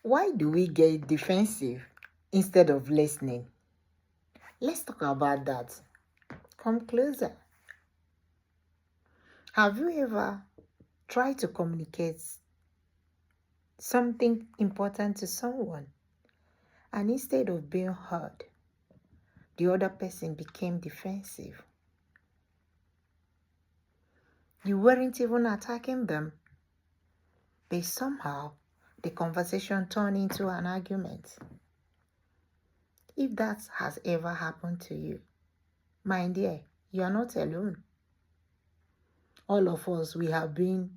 Why do we get defensive instead of listening? Let's talk about that. Come closer. Have you ever tried to communicate something important to someone, and instead of being heard, the other person became defensive? You weren't even attacking them, but somehow the conversation turned into an argument. If that has ever happened to you, my dear, you are not alone. All of us, we have been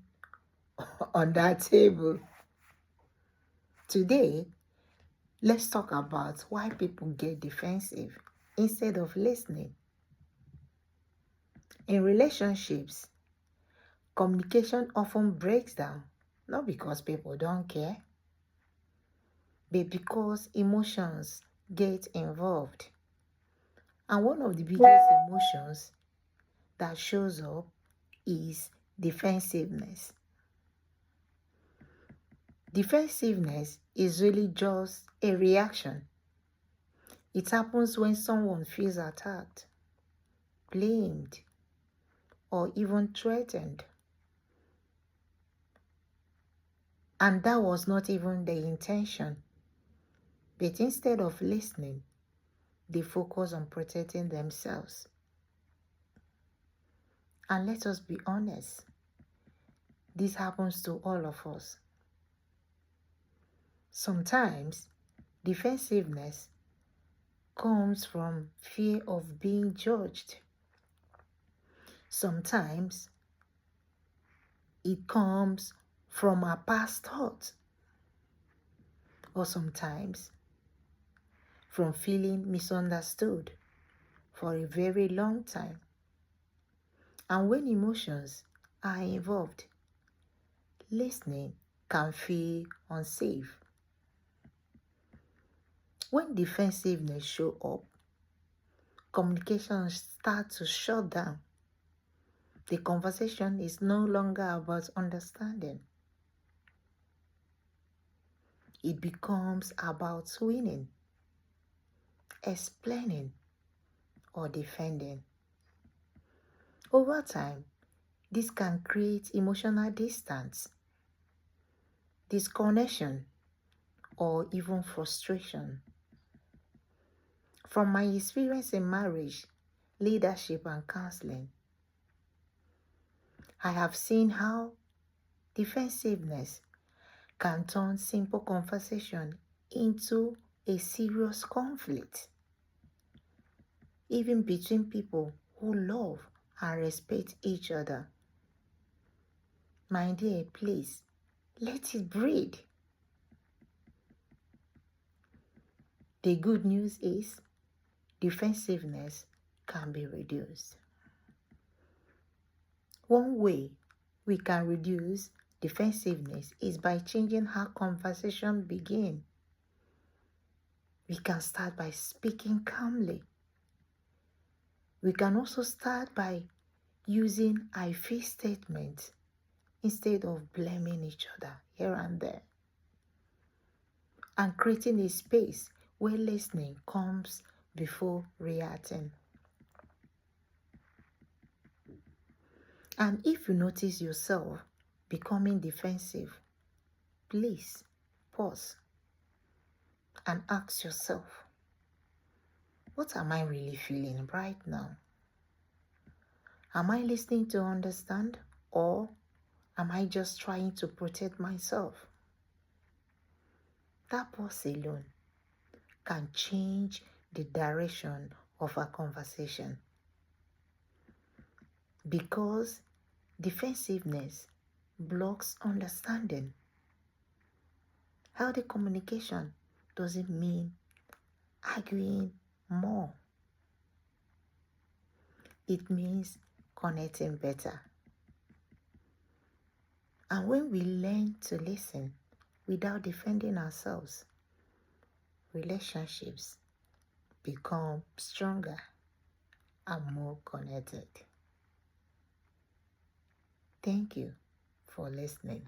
on that table. Today, let's talk about why people get defensive instead of listening. In relationships, communication often breaks down, not because people don't care, but because emotions get involved. And one of the biggest emotions that shows up is defensiveness. Defensiveness is really just a reaction. It happens when someone feels attacked, blamed, or even threatened. And that was not even the intention. But instead of listening, they focus on protecting themselves. And let us be honest, this happens to all of us. Sometimes defensiveness comes from fear of being judged. Sometimes it comes from our past thoughts. Or sometimes from feeling misunderstood for a very long time. And when emotions are involved, listening can feel unsafe. When defensiveness shows up, communication starts to shut down. The conversation is no longer about understanding. It becomes about winning, explaining, or defending. Over time, this can create emotional distance, disconnection, or even frustration. From my experience in marriage, leadership, and counseling, I have seen how defensiveness can turn simple conversation into a serious conflict, even between people who love and respect each other. My dear, please, let it breathe. The good news is defensiveness can be reduced. One way we can reduce defensiveness is by changing how conversation begin. We can start by speaking calmly. We can also start by using I feel statements instead of blaming each other here and there, and creating a space where listening comes before reacting. And if you notice yourself becoming defensive, please pause and ask yourself, what am I really feeling right now? Am I listening to understand, or am I just trying to protect myself? That pause alone can change the direction of our conversation, because defensiveness blocks understanding. Healthy communication doesn't mean arguing more. It means connecting better. And when we learn to listen without defending ourselves, relationships become stronger and more connected. Thank you for listening.